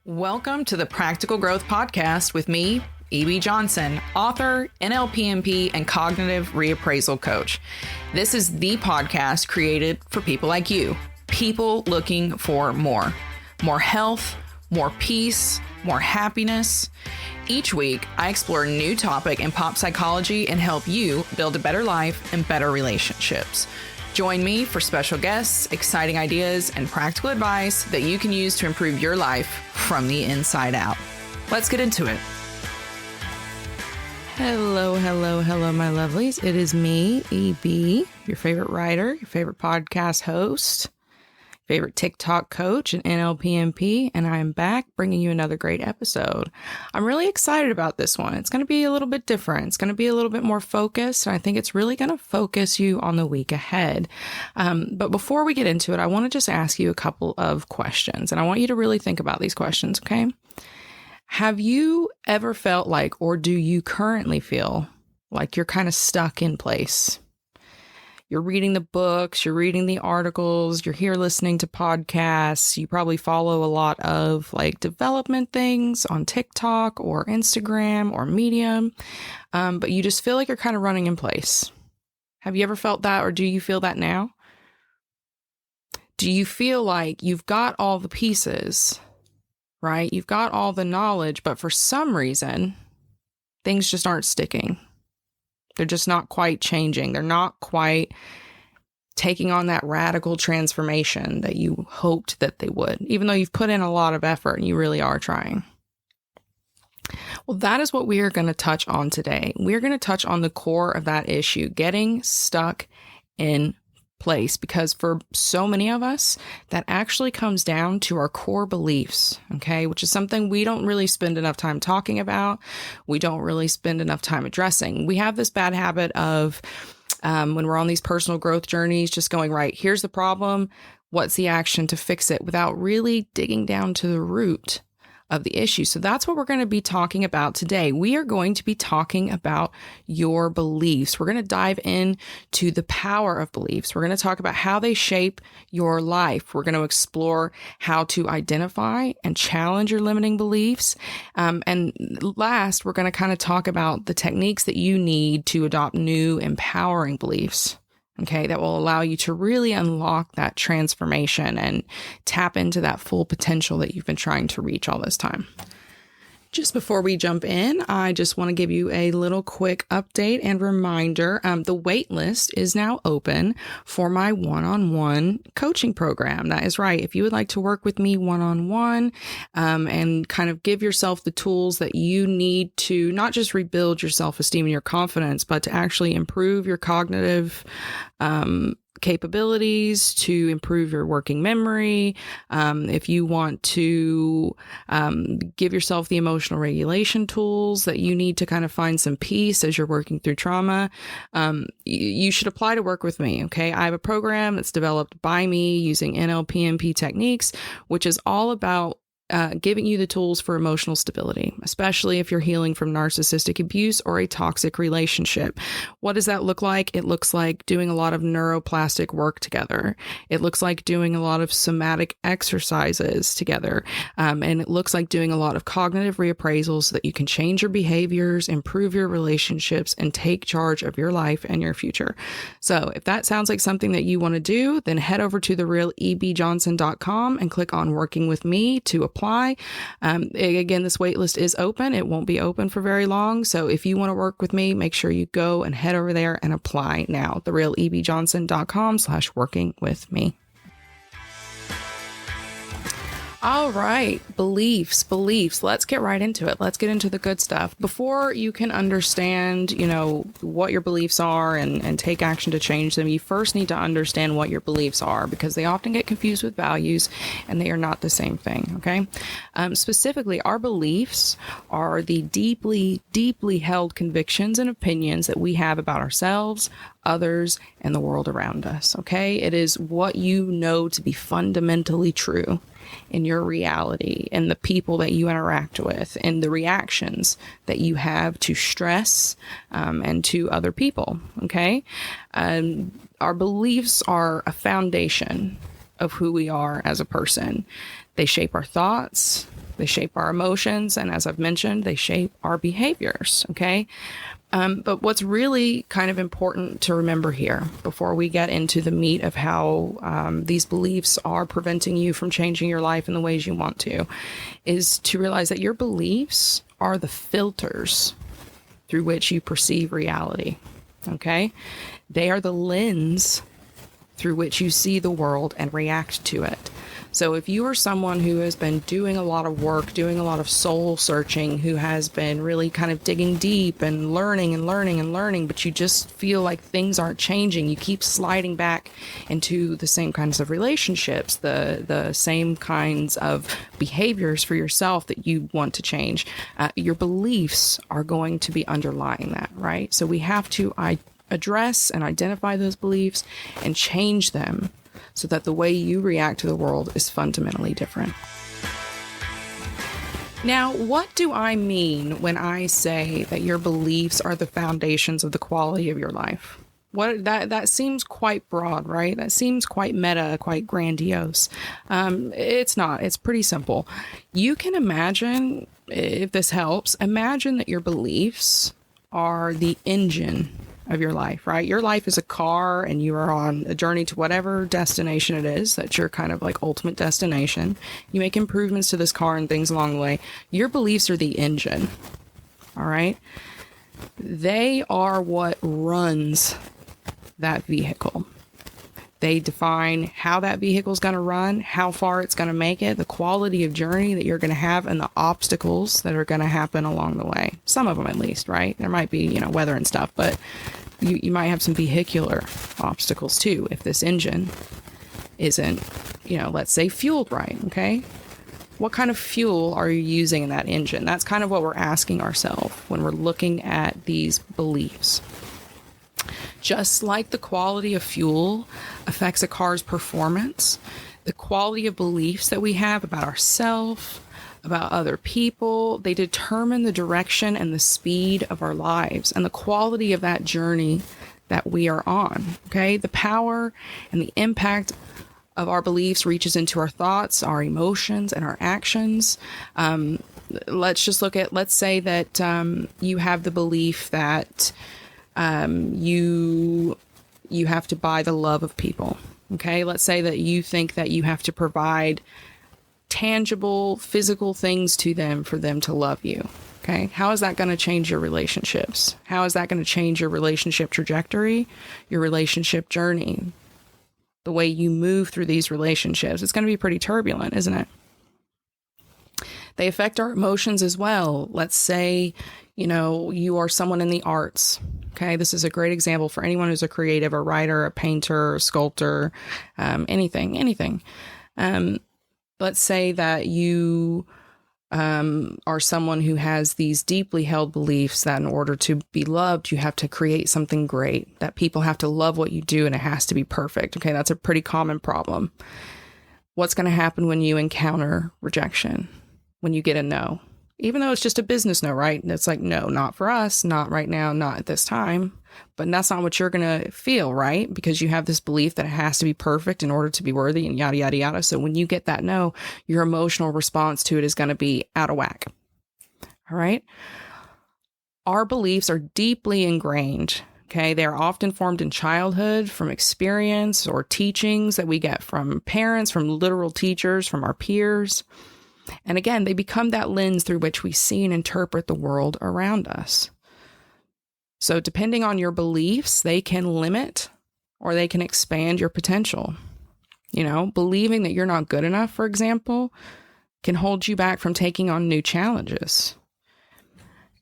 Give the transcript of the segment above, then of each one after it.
Welcome to the Practical Growth Podcast with me, E.B. Johnson, author, NLPMP, and cognitive reappraisal coach. This is the podcast created for people like you, people looking for more health, more peace, more happiness. Each week, I explore a new topic in pop psychology and help you build a better life and better relationships. Join me for special guests, exciting ideas, and practical advice that you can use to improve your life from the inside out. Let's get into it. Hello, my lovelies. It is me, EB, your favorite writer, your favorite podcast host, favorite TikTok coach, and NLPMP, and I am back bringing you another great episode. I'm really excited about this one. It's going to be a little bit different. It's going to be a little bit more focused, and I think it's really going to focus you on the week ahead. But before we get into it, I want to just ask you a couple of questions, and I want you to really think about these questions, okay? Have you ever felt like, or do you currently feel like you're kind of stuck in place? You're reading the books, you're reading the articles, you're here listening to podcasts. You probably follow a lot of like development things on TikTok or Instagram or Medium, but you just feel like you're kind of running in place. Have you ever felt that, or do you feel that now? Do you feel like you've got all the pieces, right? You've got all the knowledge, but for some reason, things just aren't sticking. They're just not quite changing. They're not quite taking on that radical transformation that you hoped that they would, even though you've put in a lot of effort and you really are trying. Well, that is what we are going to touch on today. We're going to touch on the core of that issue, getting stuck in place, because for so many of us, that actually comes down to our core beliefs, okay, which is something we don't really spend enough time talking about. We don't really spend enough time addressing. We have this bad habit of when we're on these personal growth journeys, just going, right, here's the problem. What's the action to fix it, without really digging down to the root of the issue. So that's what we're going to be talking about today. We are going to be talking about your beliefs. We're going to dive into the power of beliefs. We're going to talk about how they shape your life. We're going to explore how to identify and challenge your limiting beliefs. And last, we're going to kind of talk about the techniques that you need to adopt new empowering beliefs. Okay, that will allow you to really unlock that transformation and tap into that full potential that you've been trying to reach all this time. Just before we jump in, I just want to give you a little quick update and reminder. The wait list is now open for my one-on-one coaching program. That is right. If you would like to work with me one-on-one and kind of give yourself the tools that you need to not just rebuild your self-esteem and your confidence, but to actually improve your cognitive capabilities, to improve your working memory. If you want to give yourself the emotional regulation tools that you need to kind of find some peace as you're working through trauma, you should apply to work with me. Okay. I have a program that's developed by me using NLPMP techniques, which is all about giving you the tools for emotional stability, especially if you're healing from narcissistic abuse or a toxic relationship. What does that look like? It looks like doing a lot of neuroplastic work together. It looks like doing a lot of somatic exercises together. And it looks like doing a lot of cognitive reappraisals so that you can change your behaviors, improve your relationships, and take charge of your life and your future. So if that sounds like something that you want to do, then head over to therealebjohnson.com and click on Working with Me to apply. Again, this waitlist is open. It won't be open for very long. So if you want to work with me, make sure you go and head over there and apply now. therealebjohnson.com/working with me. All right, beliefs. Let's get right into it. Let's get into the good stuff. Before you can understand, what your beliefs are and take action to change them, you first need to understand what your beliefs are, because they often get confused with values and they are not the same thing, okay? Specifically, our beliefs are the deeply, deeply held convictions and opinions that we have about ourselves, others, and the world around us, okay? It is what you know to be fundamentally true in your reality and the people that you interact with and the reactions that you have to stress and to other people, okay? Our beliefs are a foundation of who we are as a person. They shape our thoughts, They shape our emotions. And as I've mentioned, they shape our behaviors. Okay. But what's really kind of important to remember here before we get into the meat of how these beliefs are preventing you from changing your life in the ways you want to, is to realize that your beliefs are the filters through which you perceive reality. Okay? They are the lens through which you see the world and react to it. So if you are someone who has been doing a lot of work, doing a lot of soul searching, who has been really kind of digging deep and learning, but you just feel like things aren't changing, you keep sliding back into the same kinds of relationships, the same kinds of behaviors for yourself that you want to change, your beliefs are going to be underlying that, right? So we have to address and identify those beliefs and change them, so that the way you react to the world is fundamentally different. Now, what do I mean when I say that your beliefs are the foundations of the quality of your life? That seems quite broad, right? That seems quite meta, quite grandiose. It's not. It's pretty simple. You can imagine, if this helps, imagine that your beliefs are the engine of your life, right? Your life is a car and you are on a journey to whatever destination it is. That's your kind of like ultimate destination. You make improvements to this car and things along the way. Your beliefs are the engine, all right? They are what runs that vehicle. They define how that vehicle is going to run, how far it's going to make it, the quality of journey that you're going to have, and the obstacles that are going to happen along the way. Some of them, at least, right? There might be, weather and stuff, but you might have some vehicular obstacles too if this engine isn't, let's say fueled right, okay? What kind of fuel are you using in that engine? That's kind of what we're asking ourselves when we're looking at these beliefs. Just like the quality of fuel affects a car's performance, the quality of beliefs that we have about ourselves, about other people, they determine the direction and the speed of our lives and the quality of that journey that we are on. Okay? The power and the impact of our beliefs reaches into our thoughts, our emotions, and our actions. Let's say that you have the belief that you have to buy the love of people. Okay. Let's say that you think that you have to provide tangible, physical things to them for them to love you. Okay. How is that going to change your relationships? How is that going to change your relationship trajectory, your relationship journey, the way you move through these relationships? It's going to be pretty turbulent, isn't it? They affect our emotions as well. Let's say, you are someone in the arts. Okay, this is a great example for anyone who's a creative, a writer, a painter, a sculptor, anything. Let's say that you are someone who has these deeply held beliefs that in order to be loved, you have to create something great, that people have to love what you do and it has to be perfect. Okay, that's a pretty common problem. What's going to happen when you encounter rejection? When you get a no? Even though it's just a business no, right? And it's like, no, not for us, not right now, not at this time. But that's not what you're going to feel, right? Because you have this belief that it has to be perfect in order to be worthy and yada, yada, yada. So when you get that no, your emotional response to it is going to be out of whack. All right. Our beliefs are deeply ingrained. Okay. They are often formed in childhood from experience or teachings that we get from parents, from literal teachers, from our peers. And again, they become that lens through which we see and interpret the world around us. So depending on your beliefs, they can limit or they can expand your potential. Believing that you're not good enough, for example, can hold you back from taking on new challenges.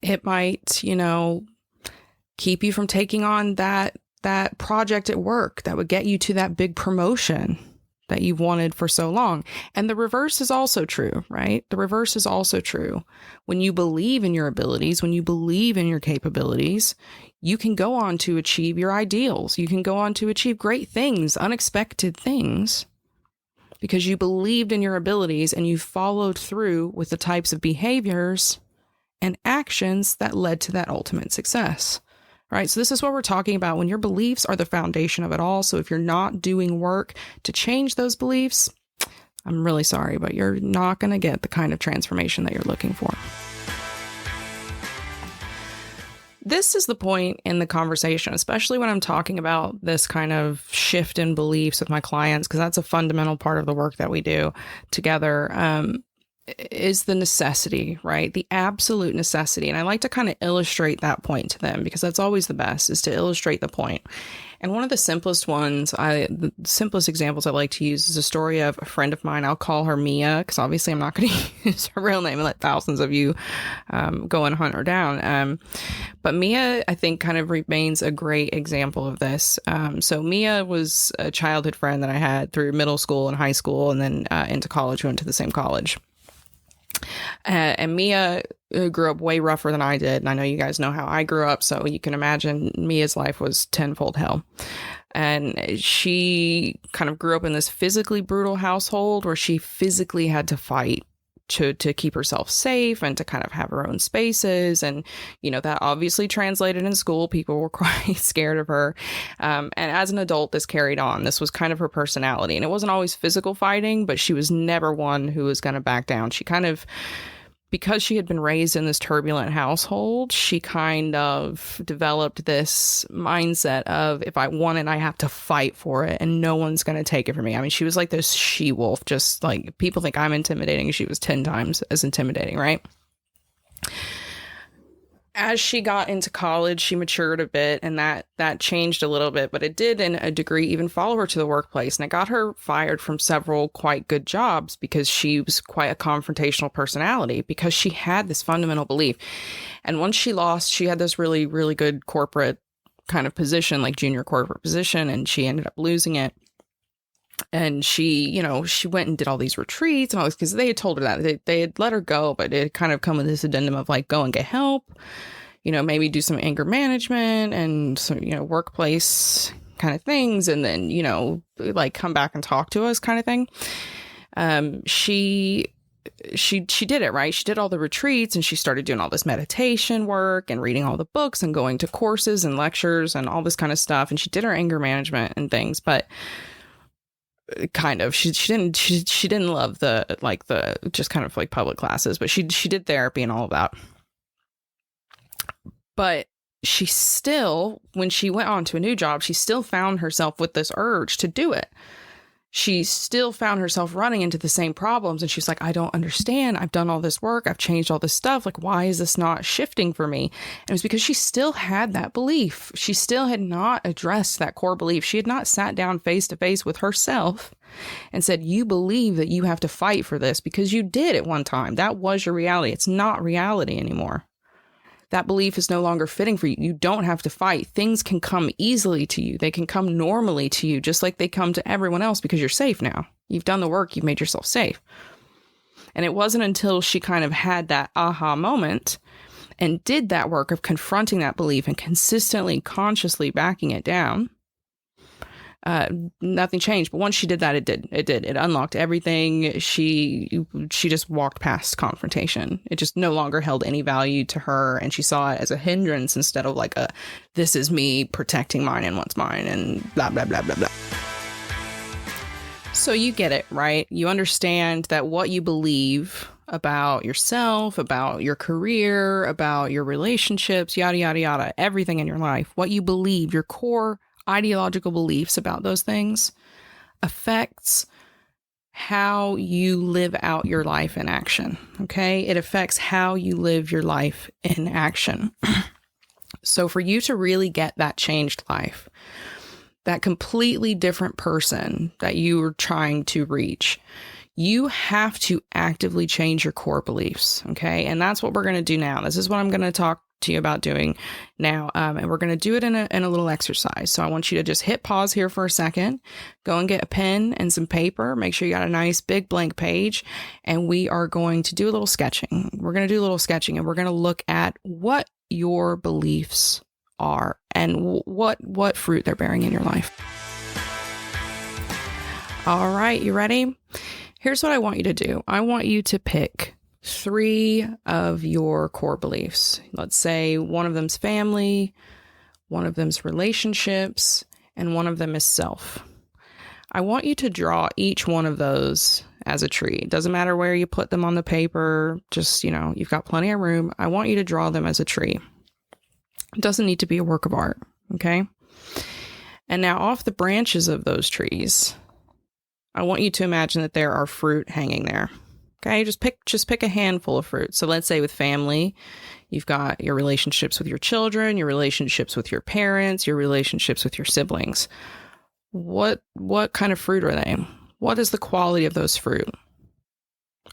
It might, keep you from taking on that project at work that would get you to that big promotion that you've wanted for so long. And the reverse is also true, right? The reverse is also true. When you believe in your abilities, when you believe in your capabilities, you can go on to achieve your ideals. You can go on to achieve great things, unexpected things, because you believed in your abilities and you followed through with the types of behaviors and actions that led to that ultimate success. Right. So this is what we're talking about when your beliefs are the foundation of it all. So if you're not doing work to change those beliefs, I'm really sorry, but you're not going to get the kind of transformation that you're looking for. This is the point in the conversation, especially when I'm talking about this kind of shift in beliefs with my clients, because that's a fundamental part of the work that we do together, is the necessity, right? The absolute necessity. And I like to kind of illustrate that point to them, because that's always the best, is to illustrate the point. And one of the simplest examples I like to use is a story of a friend of mine. I'll call her Mia, because obviously I'm not going to use her real name and let thousands of you go and hunt her down. But Mia, I think, kind of remains a great example of this. So Mia was a childhood friend that I had through middle school and high school, and then into college. We went to the same college. And Mia grew up way rougher than I did. And I know you guys know how I grew up, so you can imagine Mia's life was tenfold hell. And she kind of grew up in this physically brutal household where she physically had to fight to keep herself safe and to kind of have her own spaces. And, you know, that obviously translated in school. People were quite scared of her. And as an adult, this carried on. This was kind of her personality. And it wasn't always physical fighting, but she was never one who was going to back down. She kind of, because she had been raised in this turbulent household, she kind of developed this mindset of, if I want it, I have to fight for it, and no one's going to take it from me. I mean, she was like this she-wolf, just like people think I'm intimidating. She was 10 times as intimidating, right? As she got into college, she matured a bit, and that changed a little bit, but it did, in a degree, even follow her to the workplace. And it got her fired from several quite good jobs because she was quite a confrontational personality, because she had this fundamental belief. And once she lost, she had this really, really good corporate kind of position, like junior corporate position, and she ended up losing it. And she, you know, she went and did all these retreats and all this, because they had told her that they had let her go, but it had kind of come with this addendum of like, go and get help, you know, maybe do some anger management and some, you know, workplace kind of things. And then, you know, like come back and talk to us kind of thing. She did it, right? She did all the retreats, and she started doing all this meditation work and reading all the books and going to courses and lectures and all this kind of stuff. And she did her anger management and things, but kind of, she didn't love the just kind of like public classes, but she did therapy and all of that. But she still, when she went on to a new job, she still found herself with this urge to do it. She still found herself running into the same problems, and she's like, I don't understand. I've done all this work. I've changed all this stuff. Like, why is this not shifting for me? And it was because she still had that belief. She still had not addressed that core belief. She had not sat down face to face with herself and said, you believe that you have to fight for this because you did at one time. That was your reality. It's not reality anymore. That belief is no longer fitting for you. You don't have to fight. Things can come easily to you. They can come normally to you, just like they come to everyone else, because you're safe now. You've done the work. You've made yourself safe. And it wasn't until she kind of had that aha moment and did that work of confronting that belief and consistently, consciously backing it down, nothing changed. But once she did that, it did. It unlocked everything. She just walked past confrontation. It just no longer held any value to her. And she saw it as a hindrance instead of like this is me protecting mine and what's mine and blah, blah, blah, blah, blah. So you get it, right? You understand that what you believe about yourself, about your career, about your relationships, yada, yada, yada, everything in your life, what you believe, your core ideological beliefs about those things affects how you live out your life in action. Okay. It affects how you live your life in action. So for you to really get that changed life, that completely different person that you are trying to reach, you have to actively change your core beliefs. Okay. And that's what we're going to do now. This is what I'm going to talk to you about doing now. And we're going to do it in a little exercise. So I want you to just hit pause here for a second, go and get a pen and some paper. Make sure you got a nice big blank page. And we are going to do a little sketching. We're going to do a little sketching, and we're going to look at what your beliefs are and what fruit they're bearing in your life. All right. You ready? Here's what I want you to do. I want you to pick 3 of your core beliefs. Let's say one of them's family, one of them's relationships, and one of them is self. I want you to draw each one of those as a tree. It doesn't matter where you put them on the paper. Just, you've got plenty of room. I want you to draw them as a tree. It doesn't need to be a work of art. Okay. And now off the branches of those trees, I want you to imagine that there are fruit hanging there. Okay. Just pick a handful of fruit. So let's say with family, you've got your relationships with your children, your relationships with your parents, your relationships with your siblings. What kind of fruit are they? What is the quality of those fruit?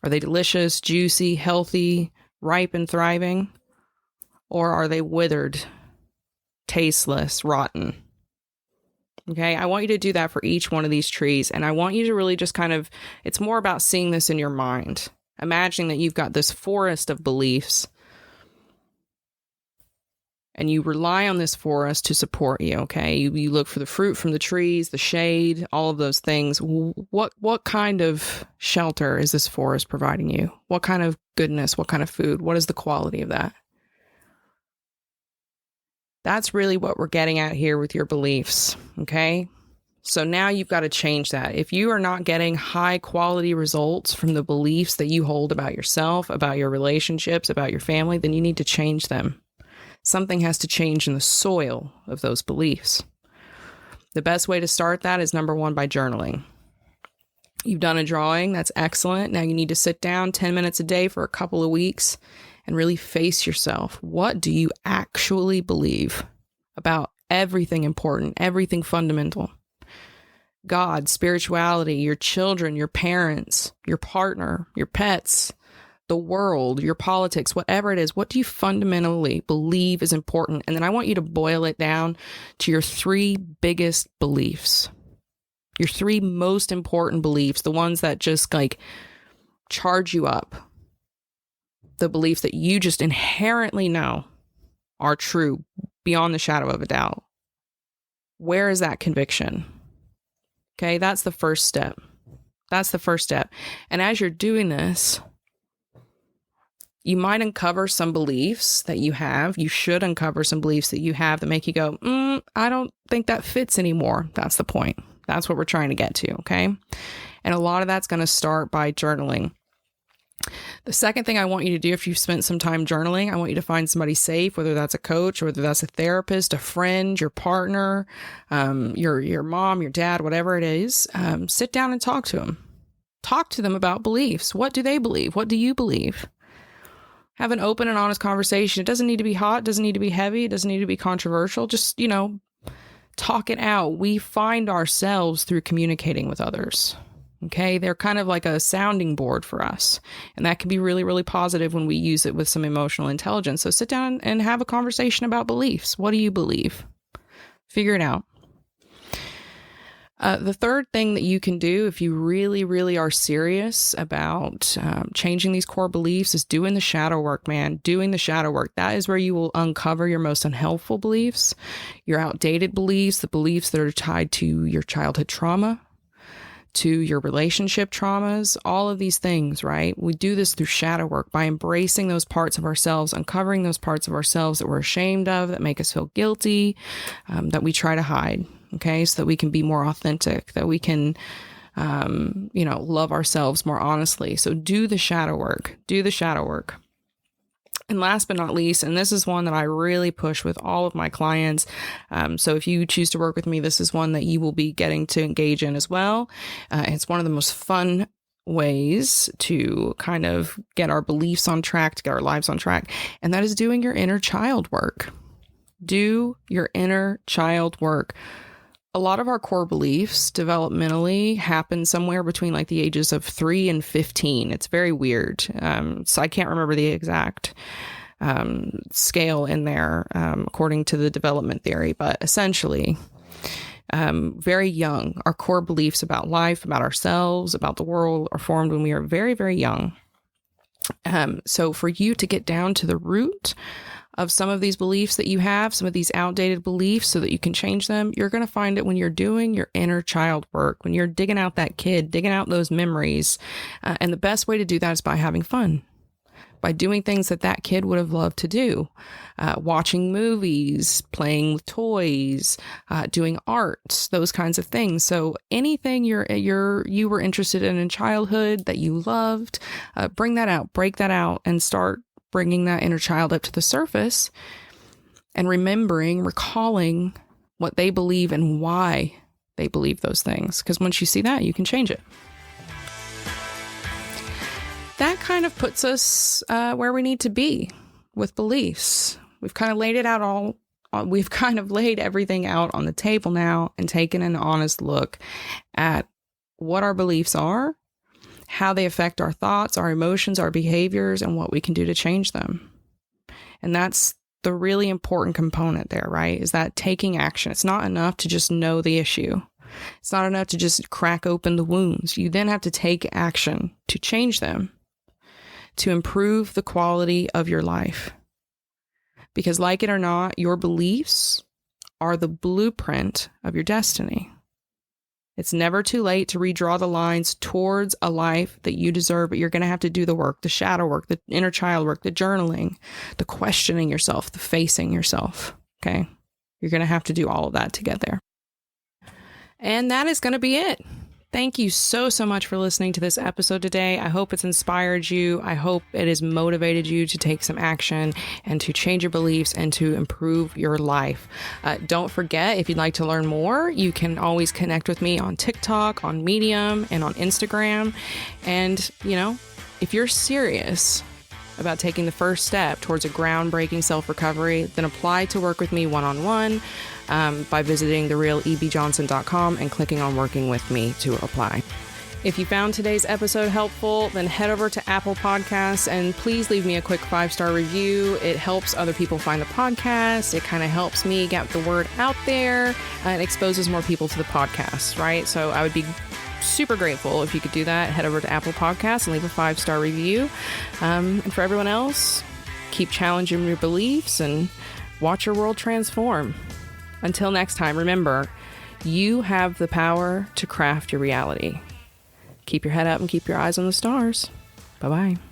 Are they delicious, juicy, healthy, ripe, and thriving? Or are they withered, tasteless, rotten? Okay, I want you to do that for each one of these trees. And I want you to really just it's more about seeing this in your mind. Imagining that you've got this forest of beliefs and you rely on this forest to support you, okay? You look for the fruit from the trees, the shade, all of those things. What kind of shelter is this forest providing you? What kind of goodness? What kind of food? What is the quality of that? That's really what we're getting at here with your beliefs, okay? So now you've got to change that. If you are not getting high quality results from the beliefs that you hold about yourself, about your relationships, about your family, then you need to change them. Something has to change in the soil of those beliefs. The best way to start that is number one, by journaling. You've done a drawing. That's excellent. Now you need to sit down 10 minutes a day for a couple of weeks and really face yourself. What do you actually believe about everything important, everything fundamental? God, spirituality, your children, your parents, your partner, your pets, the world, your politics, whatever it is. What do you fundamentally believe is important? And then I want you to boil it down to your 3 biggest beliefs. Your 3 most important beliefs, the ones that just charge you up. The beliefs that you just inherently know are true beyond the shadow of a doubt. Where is that conviction? Okay, that's the first step. And as you're doing this, you might uncover some beliefs that you have. You should uncover some beliefs that you have that make you go, I don't think that fits anymore. That's the point. That's what we're trying to get to, okay? And a lot of that's going to start by journaling. The second thing I want you to do, if you've spent some time journaling, I want you to find somebody safe, whether that's a coach, or whether that's a therapist, a friend, your partner, your mom, your dad, whatever it is. Sit down and talk to them. Talk to them about beliefs. What do they believe? What do you believe? Have an open and honest conversation. It doesn't need to be hot. It doesn't need to be heavy. It doesn't need to be controversial. Just, talk it out. We find ourselves through communicating with others. Okay. They're kind of like a sounding board for us. And that can be really, really positive when we use it with some emotional intelligence. So sit down and have a conversation about beliefs. What do you believe? Figure it out. The third thing that you can do if you really, really are serious about changing these core beliefs is doing the shadow work, man. Doing the shadow work. That is where you will uncover your most unhelpful beliefs, your outdated beliefs, the beliefs that are tied to your childhood trauma, to your relationship traumas, all of these things, right? We do this through shadow work by embracing those parts of ourselves, uncovering those parts of ourselves that we're ashamed of, that make us feel guilty, that we try to hide. Okay, so that we can be more authentic, that we can, love ourselves more honestly. So do the shadow work. And last but not least, and this is one that I really push with all of my clients. So if you choose to work with me, this is one that you will be getting to engage in as well. It's one of the most fun ways to kind of get our beliefs on track, to get our lives on track. And that is doing your inner child work. Do your inner child work. A lot of our core beliefs developmentally happen somewhere between the ages of 3 and 15. It's very weird. So I can't remember the exact scale in there according to the development theory, but essentially very young, our core beliefs about life, about ourselves, about the world are formed when we are very, very young. So for you to get down to the root of some of these beliefs that you have, some of these outdated beliefs so that you can change them, you're going to find it when you're doing your inner child work, when you're digging out that kid, digging out those memories. And the best way to do that is by having fun. by doing things that kid would have loved to do, watching movies, playing with toys, doing art, those kinds of things. So anything you were interested in childhood that you loved, bring that out, break that out, and start bringing that inner child up to the surface and recalling what they believe and why they believe those things. Because once you see that, you can change it. That kind of puts us where we need to be with beliefs. We've kind of laid it out we've kind of laid everything out on the table now and taken an honest look at what our beliefs are, how they affect our thoughts, our emotions, our behaviors, and what we can do to change them. And that's the really important component there, right? Is that taking action. It's not enough to just know the issue. It's not enough to just crack open the wounds. You then have to take action to change them, to improve the quality of your life. Because like it or not, your beliefs are the blueprint of your destiny. It's never too late to redraw the lines towards a life that you deserve, but you're going to have to do the work, the shadow work, the inner child work, the journaling, the questioning yourself, the facing yourself, okay? You're going to have to do all of that to get there. And that is going to be it. Thank you so much for listening to this episode today. I hope it's inspired you. I hope it has motivated you to take some action and to change your beliefs and to improve your life. Don't forget, if you'd like to learn more, you can always connect with me on TikTok, on Medium, and on Instagram. And, if you're serious about taking the first step towards a groundbreaking self-recovery, then apply to work with me one-on-one. By visiting therealebjohnson.com and clicking on working with me to apply. If you found today's episode helpful, then head over to Apple Podcasts and please leave me a quick 5-star review. It helps other people find the podcast. It kind of helps me get the word out there and exposes more people to the podcast, right? So I would be super grateful if you could do that. Head over to Apple Podcasts and leave a 5-star review. And for everyone else, keep challenging your beliefs and watch your world transform. Until next time, remember, you have the power to craft your reality. Keep your head up and keep your eyes on the stars. Bye-bye.